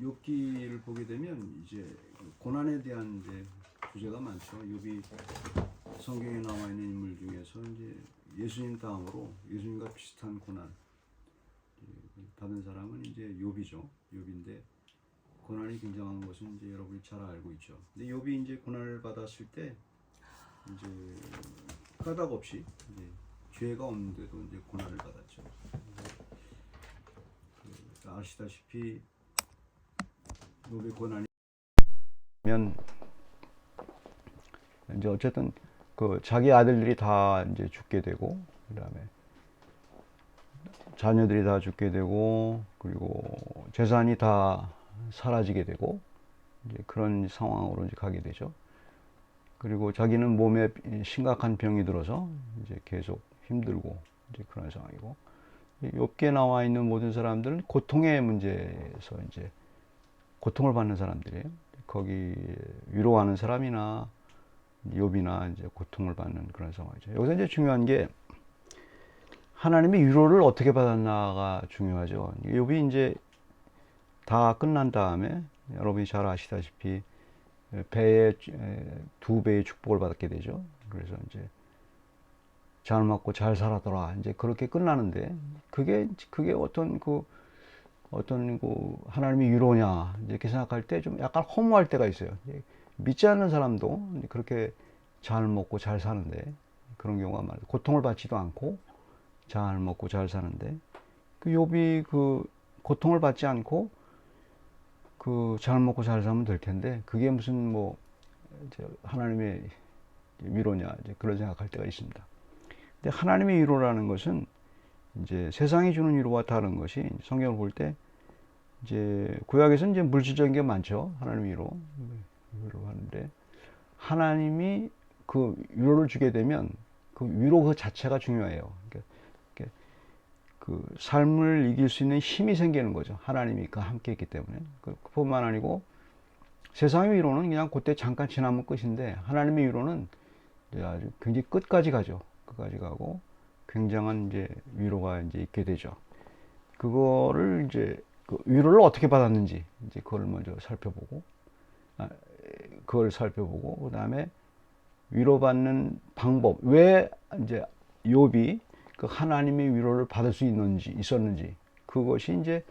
욥기를 보게 되면 이제 고난에 대한 이제 주제가 많죠. 욥이 성경에 나와 있는 인물 중에서 이제 예수님 다음으로 예수님과 비슷한 고난 받은 사람은 이제 욥이죠. 욥인데 고난이 굉장한 것은 이제 여러분이 잘 알고 있죠. 근데 욥이 이제 고난을 받았을 때 이제 까닭 없이 이제 죄가 없는데도 이제 고난을 받았죠. 아시다시피 욥의 고난이 면 이제 어쨌든 그 자기 아들들이 다 이제 죽게 되고 그다음에 자녀들이 다 죽게 되고 그리고 재산이 다 사라지게 되고 이제 그런 상황으로 이제 가게 되죠. 그리고 자기는 몸에 심각한 병이 들어서 이제 계속 힘들고 이제 그런 상황이고 욥기에 나와 있는 모든 사람들은 고통의 문제에서 이제 고통을 받는 사람들이에요. 거기 위로하는 사람이나 욥이나 이제 고통을 받는 그런 상황이죠. 여기서 이제 중요한 게 하나님의 위로를 어떻게 받았나가 중요하죠. 욥이 이제 다 끝난 다음에 여러분이 잘 아시다시피 배에 2배의 축복을 받게 되죠. 그래서 이제 잘 먹고 잘 살았더라. 이제 그렇게 끝나는데 그게 어떤 하나님의 위로냐 이렇게 생각할 때 좀 약간 허무할 때가 있어요. 믿지 않는 사람도 그렇게 잘 먹고 잘 사는데 그런 경우가 많아요. 고통을 받지도 않고 잘 먹고 잘 사는데 그 욥이 그 고통을 받지 않고 그 잘 먹고 잘 살면 될 텐데 그게 무슨 뭐 하나님의 위로냐 이제 그런 생각할 때가 있습니다. 근데 하나님의 위로라는 것은 이제 세상이 주는 위로와 다른 것이 성경을 볼 때 이제 구약에서는 이제 물질적인 게 많죠. 하나님 위로 하는데 하나님이 그 위로를 주게 되면 그 위로 그 자체가 중요해요. 그 삶을 이길 수 있는 힘이 생기는 거죠. 하나님이 그 함께 있기 때문에. 그뿐만 아니고 세상의 위로는 그냥 그때 잠깐 지나면 끝인데 하나님의 위로는 아주 굉장히 끝까지 가죠. 끝까지 가고 굉장한 이제 위로가 이제 있게 되죠. 그거를 이제 그 위로를 어떻게 받았는지 이제 그걸 먼저 살펴보고 그다음에 위로받는 방법 왜 이제 욥이 그 하나님의 위로를 받을 수 있었는지 그것이 이제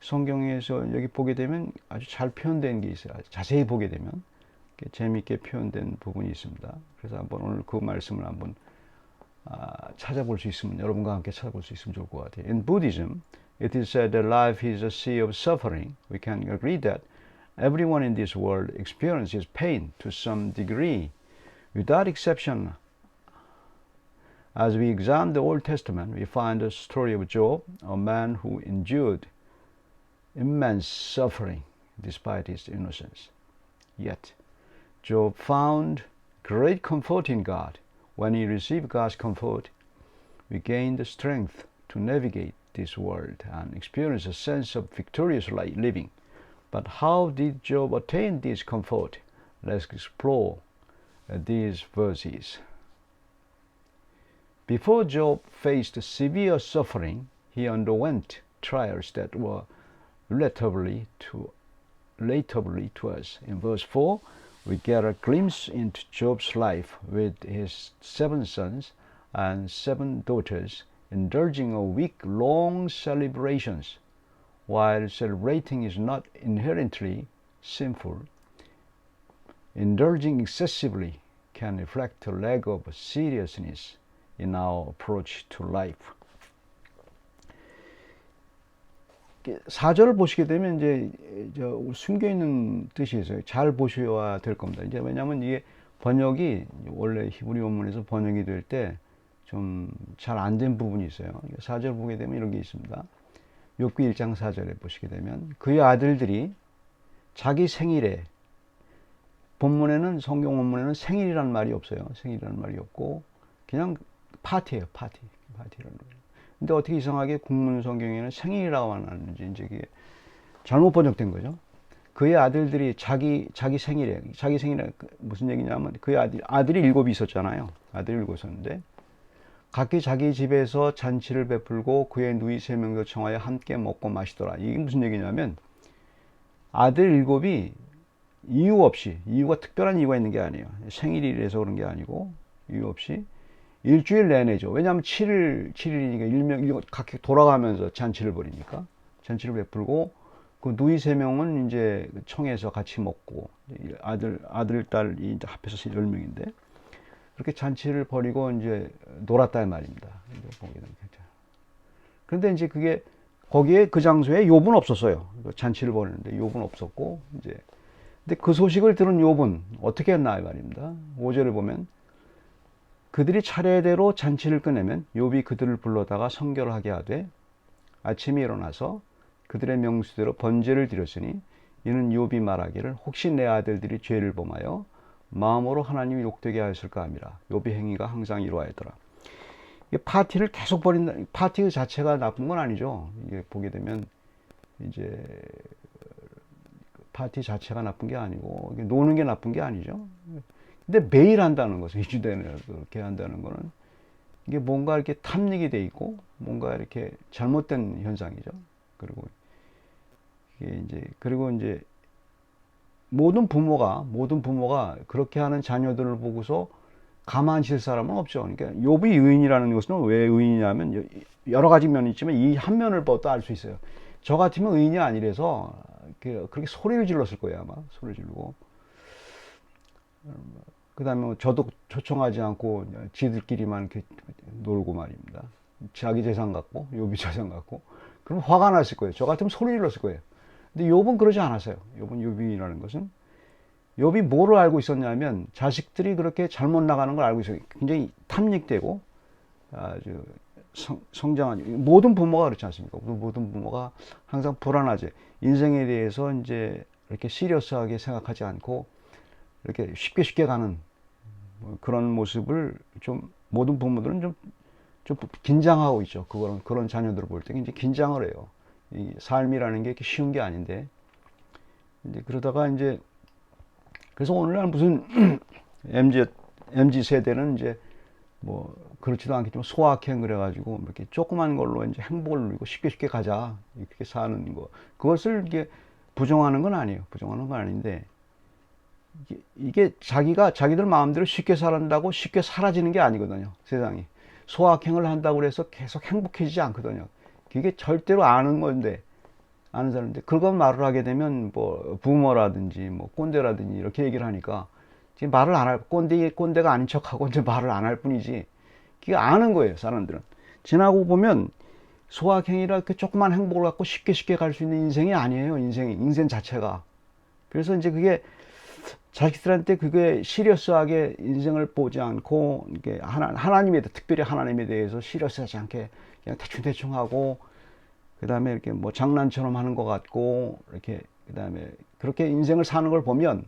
성경에서 여기 보게 되면 아주 잘 표현된 게 있어요. 자세히 보게 되면 재미있게 표현된 부분이 있습니다. 그래서 한번 오늘 그 말씀을 한번 찾아볼 수 있으면 여러분과 함께 찾아볼 수 있으면 좋을 것 같아요. In Buddhism, it is said that life is a sea of suffering. We can agree that everyone in this world experiences pain to some degree, without exception. As we examine the Old Testament, we find the story of Job, a man who endured immense suffering despite his innocence. Yet, Job found great comfort in God. When he received God's comfort, we gained the strength to navigate this world and experience a sense of victorious living. But how did Job attain this comfort? Let's explore these verses. Before Job faced severe suffering, he underwent trials that were relatively to us. In verse 4, we get a glimpse into Job's life with his 7 sons and 7 daughters indulging a week-long celebrations. While celebrating is not inherently sinful, indulging excessively can reflect a lack of seriousness in our approach to life. 4절을 보시게 되면 이제 숨겨 있는 뜻이 있어요. 잘 보셔야 될 겁니다. 이제 왜냐하면 이게 번역이 원래 히브리 원문에서 번역이 될 때 좀 잘 안 된 부분이 있어요. 4절 보게 되면 이런 게 있습니다. 욥기 1장 4절에 보시게 되면 그의 아들들이 자기 생일에 본문에는 성경 원문에는 생일이라는 말이 없어요. 생일이라는 말이 없고 그냥 파티예요. 파티라는 거예요. 근데 어떻게 이상하게 국문 성경에는 생일이라고 하는지 이제 이게 잘못 번역된 거죠. 그의 아들들이 자기 생일에 무슨 얘기냐면 그의 아들이 7이 있었잖아요. 아들이 7 있었는데 각기 자기 집에서 잔치를 베풀고 그의 누이 3명도 청하여 함께 먹고 마시더라. 이게 무슨 얘기냐면 아들 일곱이 이유 없이, 이유가 특별한 이유가 있는 게 아니에요. 생일이라서 그런 게 아니고 이유 없이 일주일 내내죠. 왜냐하면 7일이니까 일명 각각 돌아가면서 잔치를 벌이니까 잔치를 베풀고 그 누이 3명은 이제 청에서 같이 먹고 아들 딸이 이제 합해서 10명인데 그렇게 잔치를 벌이고 이제 놀았다 말입니다. 보게 되면. 그런데 이제 그게 거기에 그 장소에 욥은 없었어요. 잔치를 벌이는데 욥은 없었고 이제 근데 그 소식을 들은 욥은 어떻게 했나 이 말입니다. 5절을 보면 그들이 차례대로 잔치를 끝내면 욥이 그들을 불러다가 성결을 하게 하되 아침에 일어나서 그들의 명수대로 번제를 드렸으니 이는 욥이 말하기를 혹시 내 아들들이 죄를 범하여 마음으로 하나님이 욕되게 하였을까 함이라. 욥의 행위가 항상 이루어야더라. 파티를 계속 벌인다. 파티 자체가 나쁜 건 아니죠. 이게 보게 되면 이제 파티 자체가 나쁜 게 아니고 노는 게 나쁜 게 아니죠. 근데 매일 한다는 것은 2주 내내 그렇게 한다는 거는 이게 뭔가 이렇게 탐닉이 돼 있고 뭔가 이렇게 잘못된 현상이죠. 그리고 이제 모든 부모가 그렇게 하는 자녀들을 보고서 가만히 있을 사람은 없죠. 그러니까 욥이 의인이라는 것은 왜 의인이냐면 여러 가지 면이 있지만 이 한 면을 봐도 알 수 있어요. 저 같으면 의인이 아니라서 그렇게 소리를 질렀을 거예요, 아마. 소리를 지르고. 그 다음에 저도 초청하지 않고 지들끼리만 이렇게 놀고 말입니다. 자기 재산 갖고, 욥이 재산 갖고. 그럼 화가 났을 거예요. 저 같으면 소리 질렀을 거예요. 근데 욥은 그러지 않았어요. 욥이라는 것은. 욥이 뭐를 알고 있었냐면 자식들이 그렇게 잘못 나가는 걸 알고 있어요. 굉장히 탐닉되고 아주 성장한 모든 부모가 그렇지 않습니까? 모든 부모가 항상 불안하지. 인생에 대해서 이제 이렇게 시리어스하게 생각하지 않고 이렇게 쉽게 가는 그런 모습을 좀 모든 부모들은 좀 긴장하고 있죠. 그런 자녀들을 볼 때 굉장히 긴장을 해요. 이 삶이라는 게 이렇게 쉬운 게 아닌데 이제 그러다가 이제 그래서 오늘날 무슨 MZ 세대는 이제 뭐 그렇지도 않겠지만 소확행 그래가지고 이렇게 조그만 걸로 이제 행복을 누리고 쉽게 가자 이렇게 사는 거 그것을 이게 부정하는 건 아니에요. 부정하는 건 아닌데 이게 자기들 마음대로 쉽게 살한다고 쉽게 사라지는 게 아니거든요. 세상이 소확행을 한다고 해서 계속 행복해지지 않거든요. 그게 절대로 아는 건데. 아는 사람인데 그걸 말을 하게 되면 뭐 부모라든지 뭐 꼰대라든지 이렇게 얘기를 하니까 지금 말을 안 할 꼰대가 아닌 척하고 이제 말을 안 할 뿐이지 그게 아는 거예요. 사람들은 지나고 보면 소확행이라 이렇게 조그만 행복을 갖고 쉽게 갈 수 있는 인생이 아니에요. 인생 자체가. 그래서 이제 그게 자식들한테 그게 시리어스하게 인생을 보지 않고 이게 특별히 하나님에 대해서 시리어스하지 않게 그냥 대충 하고 그 다음에 이렇게 뭐 장난처럼 하는 것 같고, 이렇게, 그 다음에 그렇게 인생을 사는 걸 보면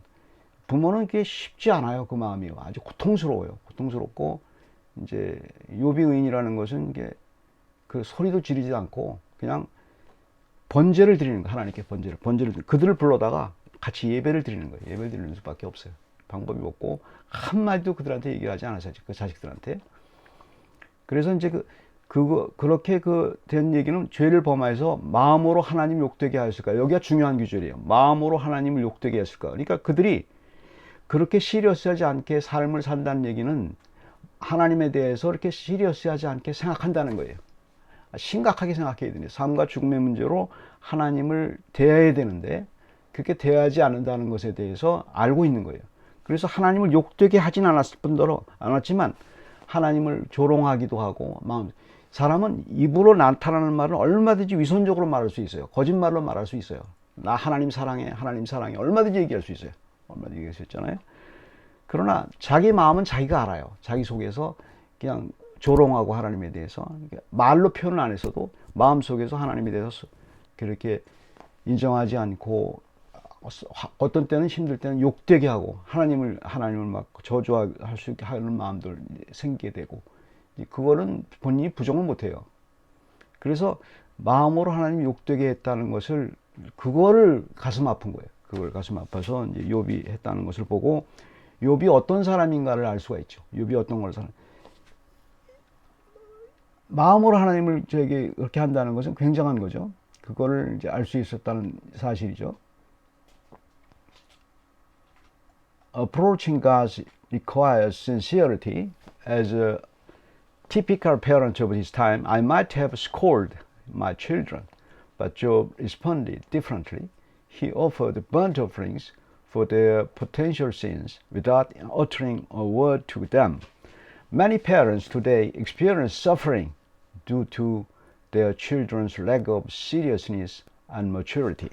부모는 그게 쉽지 않아요. 그 마음이 아주 고통스러워요. 고통스럽고, 이제, 욥이 의인이라는 것은 이게 그 소리도 지르지 않고 그냥 번제를 드리는 거, 하나님께 그들을 불러다가 같이 예배를 드리는 거예요. 예배를 드리는 수밖에 없어요. 방법이 없고, 한마디도 그들한테 얘기를 하지 않았어요. 그 자식들한테. 그래서 이제 그렇게 된 얘기는 죄를 범해서 마음으로 하나님 욕되게 하였을까? 여기가 중요한 규절이에요. 마음으로 하나님을 욕되게 했을까? 그러니까 그들이 그렇게 시리어스하지 않게 삶을 산다는 얘기는 하나님에 대해서 이렇게 시리어스하지 않게 생각한다는 거예요. 심각하게 생각해야 되는 삶과 죽음의 문제로 하나님을 대해야 되는데 그렇게 대하지 않는다는 것에 대해서 알고 있는 거예요. 그래서 하나님을 욕되게 하진 않았지만 하나님을 조롱하기도 하고 사람은 입으로 나타나는 말은 얼마든지 위선적으로 말할 수 있어요. 거짓말로 말할 수 있어요. 나 하나님 사랑해 얼마든지 얘기할 수 있어요. 얼마든지 얘기할 수 있잖아요. 그러나 자기 마음은 자기가 알아요. 자기 속에서 그냥 조롱하고 하나님에 대해서 말로 표현을 안 했어도 마음속에서 하나님에 대해서 그렇게 인정하지 않고 어떤 때는 힘들 때는 욕되게 하고 하나님을 막 저주할 수 있게 하는 마음들 생기게 되고 그거는 본인이 부정을 못해요. 그래서 마음으로 하나님이 욕되게 했다는 것을 그거를 가슴 아픈 거예요. 그걸 가슴 아파서 이제 욥이 했다는 것을 보고 욥이 어떤 사람인가를 알 수가 있죠. 욥이 어떤 걸 마음으로 하나님을 저에게 그렇게 한다는 것은 굉장한 거죠. 그거를 이제 알 수 있었다는 사실이죠. approaching God requires sincerity. As a typical parent of his time, I might have scolded my children, but Job responded differently. He offered burnt offerings for their potential sins without uttering a word to them. Many parents today experience suffering due to their children's lack of seriousness and maturity.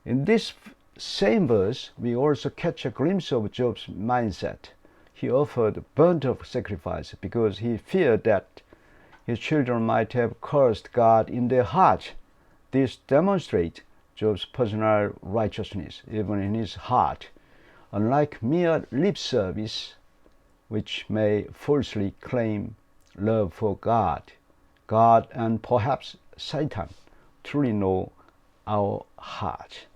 In this same verse, we also catch a glimpse of Job's mindset. He offered burnt sacrifice because he feared that his children might have cursed God in their heart. This demonstrates Job's personal righteousness, even in his heart, unlike mere lip service, which may falsely claim love for God. God and perhaps Satan truly know our heart.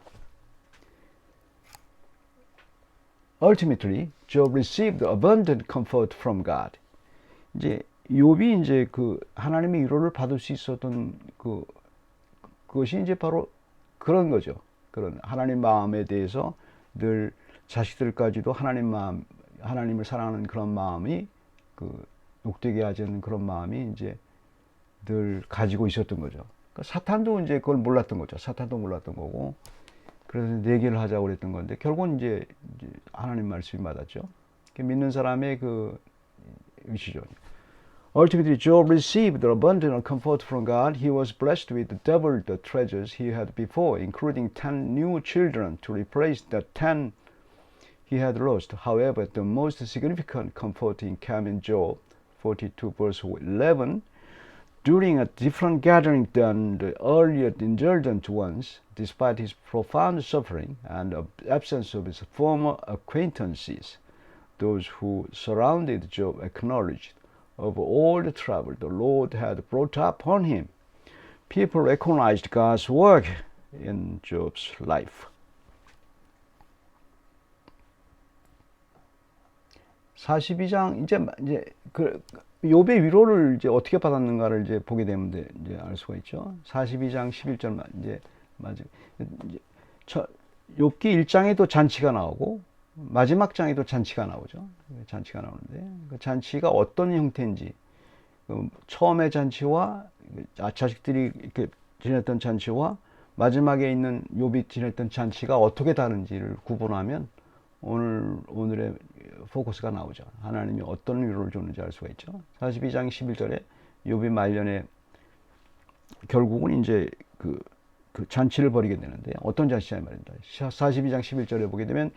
Ultimately, Job received abundant comfort from God. 이제 욥이 이제 그 하나님의 위로를 받을 수 있었던 그것이 이제 바로 그런 거죠. 그런 하나님 마음에 대해서 늘 자식들까지도 하나님을 사랑하는 그런 마음이 욕되게 하지 않는 그런 마음이 이제 늘 가지고 있었던 거죠. 그러니까 사탄도 이제 그걸 몰랐던 거죠. 사탄도 몰랐던 거고. 그래서 내기를 하자고 그랬던 건데 결국은 이제 하나님 말씀이 맞았죠. 믿는 사람의 그 위치죠. Ultimately, Job received abundant comfort from God. He was blessed with double the treasures he had before, including 10 new children to replace the 10 he had lost. However, the most significant comfort came in Job 42 verse 11. During a different gathering than the earlier indulgent ones, despite his profound suffering and the absence of his former acquaintances, those who surrounded Job acknowledged of all the trouble the Lord had brought upon him. People recognized God's work in Job's life. 42장 이제 그 욥의 위로를 이제 어떻게 받았는가를 이제 보게 되면 이제 알 수가 있죠. 42장 11절 이제 맞아. 욥기 1장에도 잔치가 나오고 마지막 장에도 잔치가 나오죠. 잔치가 나오는데 그 잔치가 어떤 형태인지 처음의 잔치와 자식들이 이렇게 지냈던 잔치와 마지막에 있는 욥이 지냈던 잔치가 어떻게 다른지를 구분하면 오늘의 포커스가 나오죠. 하나님이 어떤 위로를 줬는지 알 수가 있죠. 42장 11절에 욥이 말년에 결국은 이제 그 잔치를 벌이게 되는데 어떤 잔치냐 말입니다. 42장 11절에 보게 되면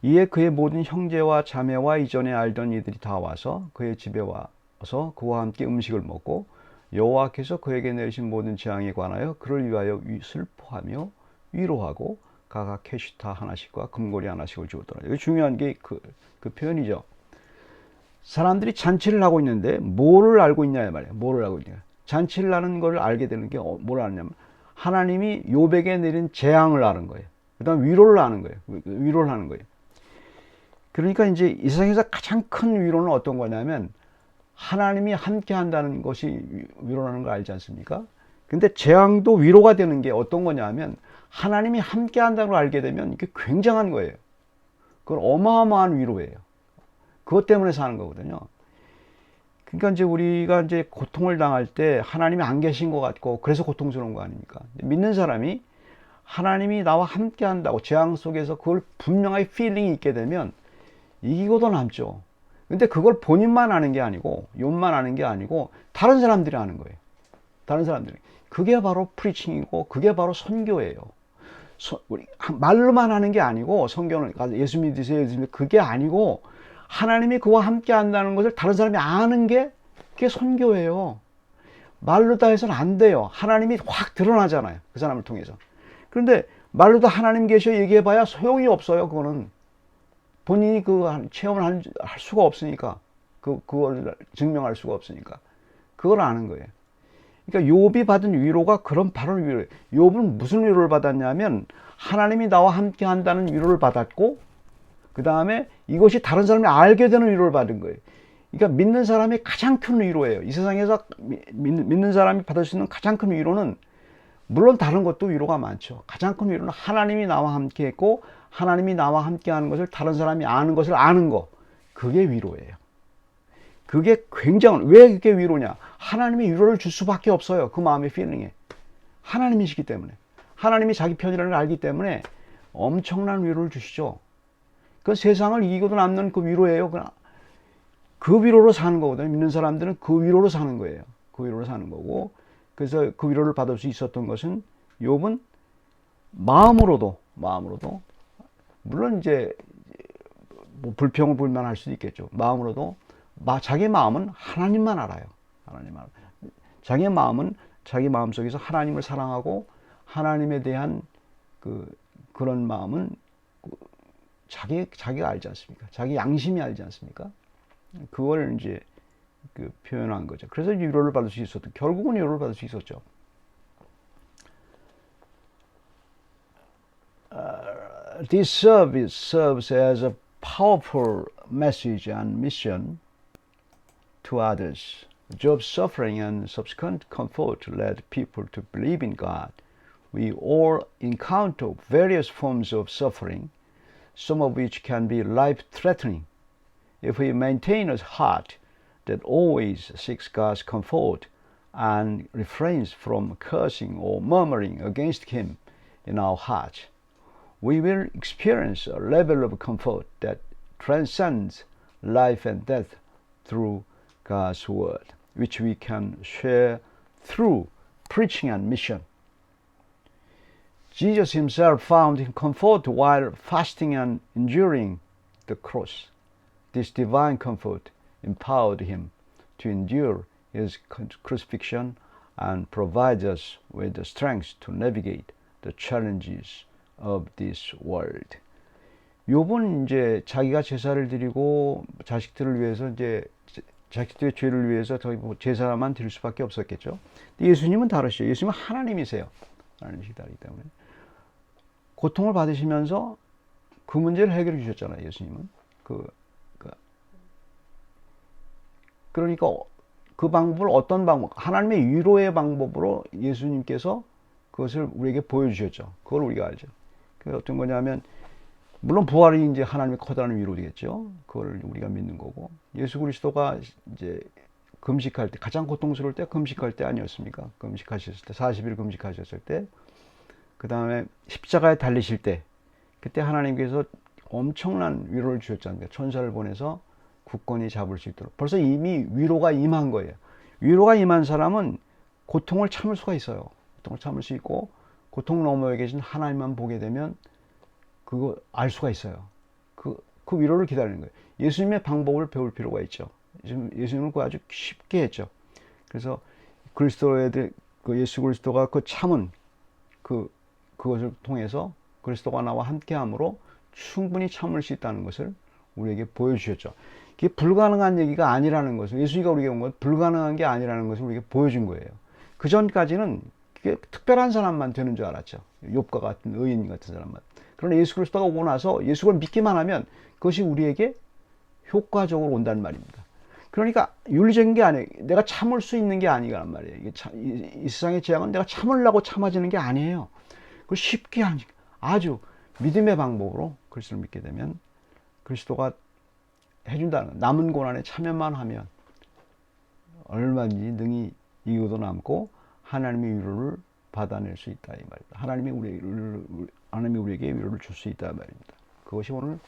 이에 그의 모든 형제와 자매와 이전에 알던 이들이 다 와서 그의 집에 와서 그와 함께 음식을 먹고 여호와께서 그에게 내리신 모든 재앙에 관하여 그를 위하여 슬퍼하며 위로하고 각각 캐시타 하나씩과 금고리 하나씩을 주었더라. 이거 중요한 게 그 표현이죠. 사람들이 잔치를 하고 있는데 뭐를 알고 있냐 말이에요. 뭐를 알고 있냐. 잔치를 하는 걸 알게 되는 게 뭘 아느냐면 하나님이 욥에게 내린 재앙을 아는 거예요. 그다음 위로를 아는 거예요. 위로를 하는 거예요. 그러니까 이제 이 세상에서 가장 큰 위로는 어떤 거냐면 하나님이 함께 한다는 것이 위로라는 걸 알지 않습니까? 근데 재앙도 위로가 되는 게 어떤 거냐면 하나님이 함께 한다는 걸 알게 되면 이게 굉장한 거예요. 그건 어마어마한 위로예요. 그것 때문에 사는 거거든요. 그러니까 이제 우리가 이제 고통을 당할 때 하나님이 안 계신 것 같고 그래서 고통스러운 거 아닙니까? 믿는 사람이 하나님이 나와 함께 한다고 재앙 속에서 그걸 분명하게 필링이 있게 되면 이기고도 남죠. 근데 그걸 본인만 아는 게 아니고 욥만 아는 게 아니고 다른 사람들이 아는 거예요. 다른 사람들이. 그게 바로 프리칭이고 그게 바로 선교예요. 우리 말로만 하는 게 아니고 성경을 예수 믿으세요. 예수 믿으세요. 그게 아니고 하나님이 그와 함께 한다는 것을 다른 사람이 아는 게 그게 선교예요. 말로 다 해서는 안 돼요. 하나님이 확 드러나잖아요. 그 사람을 통해서. 그런데 말로 다 하나님 계셔 얘기해봐야 소용이 없어요. 그거는 본인이 그 체험을 할 수가 없으니까 그걸 증명할 수가 없으니까 그걸 아는 거예요. 그러니까 욥이 받은 위로가 그런 바로 위로예요. 욥은 무슨 위로를 받았냐면 하나님이 나와 함께 한다는 위로를 받았고 그 다음에 이것이 다른 사람이 알게 되는 위로를 받은 거예요. 그러니까 믿는 사람이 가장 큰 위로예요. 이 세상에서 믿는 사람이 받을 수 있는 가장 큰 위로는 물론 다른 것도 위로가 많죠. 가장 큰 위로는 하나님이 나와 함께 했고 하나님이 나와 함께 하는 것을 다른 사람이 아는 것을 아는 거. 그게 위로예요. 그게 굉장한, 왜 그게 위로냐? 하나님이 위로를 줄 수밖에 없어요. 그 마음의 필링에. 하나님이시기 때문에. 하나님이 자기 편이라는 걸 알기 때문에 엄청난 위로를 주시죠. 그 세상을 이기고도 남는 그 위로예요. 그 위로로 사는 거거든요. 믿는 사람들은 그 위로로 사는 거예요. 그 위로로 사는 거고. 그래서 그 위로를 받을 수 있었던 것은 욥은 마음으로도 물론 이제 뭐 불평을 불만할 수도 있겠죠. 마음으로도 자기 마음은 하나님만 알아요. 하나님만. 자기 마음은 자기 마음 속에서 하나님을 사랑하고 하나님에 대한 그런 마음은 자기가 알지 않습니까? 자기 양심이 알지 않습니까? 그걸 이제 표현한 거죠. 그래서 위로를 받을 수 있었던, 결국은 위로를 받을 수 있었죠. This service serves as a powerful message and mission to others. Job's suffering and subsequent comfort led people to believe in God. We all encounter various forms of suffering, some of which can be life-threatening. If we maintain a heart that always seeks God's comfort and refrains from cursing or murmuring against Him in our hearts, we will experience a level of comfort that transcends life and death through God's Word, which we can share through preaching and mission. Jesus Himself found comfort while fasting and enduring the cross. This divine comfort empowered Him to endure His crucifixion and provides us with the strength to navigate the challenges of this world. 욥은 이제 자기가 제사를 드리고 자식들을 위해서 이제 자식들의 죄를 위해서 제사만 드릴 수밖에 없었겠죠. 근데 예수님은 다르시죠. 예수님은 하나님이세요. 하나님이시기 때문에 고통을 받으시면서 그 문제를 해결해 주셨잖아요. 예수님은 그러니까 그 방법을 어떤 방법, 하나님의 위로의 방법으로 예수님께서 그것을 우리에게 보여주셨죠. 그걸 우리가 알죠. 그게 어떤 거냐면 물론 부활이 이제 하나님의 커다란 위로되겠죠. 그걸 우리가 믿는 거고, 예수 그리스도가 이제 금식할 때, 가장 고통스러울 때 금식할 때 아니었습니까? 금식하셨을 때, 40일 금식하셨을 때, 그 다음에 십자가에 달리실 때, 그때 하나님께서 엄청난 위로를 주셨잖아요. 천사를 보내서 굳건히 잡을 수 있도록. 벌써 이미 위로가 임한 거예요. 위로가 임한 사람은 고통을 참을 수가 있어요. 고통을 참을 수 있고, 고통 너머에 계신 하나님만 보게 되면 그거 알 수가 있어요. 그 위로를 기다리는 거예요. 예수님의 방법을 배울 필요가 있죠. 예수님은 그거 아주 쉽게 했죠. 그래서 예수 그리스도가 그 참은 그것을 통해서 그리스도가 나와 함께함으로 충분히 참을 수 있다는 것을 우리에게 보여주셨죠. 그게 불가능한 얘기가 아니라는 것을, 예수가 우리에게 온 건 불가능한 게 아니라는 것을 우리에게 보여준 거예요. 그 전까지는 그게 특별한 사람만 되는 줄 알았죠. 욥과 같은 의인 같은 사람만. 그러나 예수 그리스도가 오고 나서 예수를 믿기만 하면 그것이 우리에게 효과적으로 온다는 말입니다. 그러니까 윤리적인 게 아니에요. 내가 참을 수 있는 게 아니란 말이에요. 이 세상의 재앙은 내가 참으려고 참아지는 게 아니에요. 그 쉽게 아주 믿음의 방법으로 그리스도를 믿게 되면 그리스도가 해준다는 거예요. 남은 고난에 참여만 하면 얼마든지 능히 이기고도 남고 하나님의 위로를 받아낼 수 있다 이 말입니다. 하나님이 우리에게 위로를 줄 수 있다 말입니다. 그것이 오늘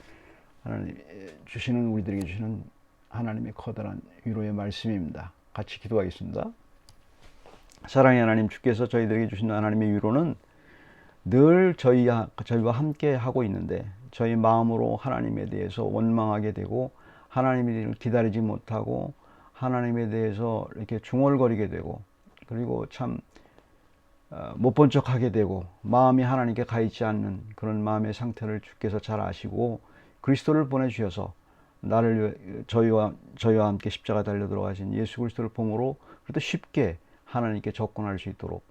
하나님 주시는, 우리들에게 주시는 하나님의 커다란 위로의 말씀입니다. 같이 기도하겠습니다. 사랑의 하나님, 주께서 저희들에게 주신 하나님의 위로는 늘 저희와 함께 하고 있는데, 저희 마음으로 하나님에 대해서 원망하게 되고 하나님을 기다리지 못하고 하나님에 대해서 이렇게 중얼거리게 되고, 그리고 참 못 본 척하게 되고 마음이 하나님께 가 있지 않는 그런 마음의 상태를 주께서 잘 아시고 그리스도를 보내주셔서 저희와 함께 십자가 달려 들어가신 예수 그리스도를 봉으로 그래도 쉽게 하나님께 접근할 수 있도록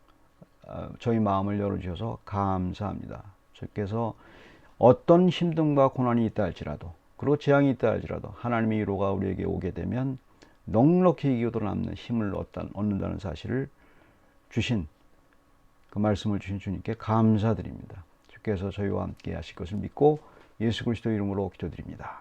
저희 마음을 열어주셔서 감사합니다. 주께서 어떤 힘듦과 고난이 있다 할지라도, 그리고 재앙이 있다 할지라도 하나님의 위로가 우리에게 오게 되면 넉넉히 이기고도 남는 힘을 얻는다는 사실을 주신 그 말씀을 주신 주님께 감사드립니다. 주께서 저희와 함께 하실 것을 믿고 예수 그리스도 이름으로 기도드립니다.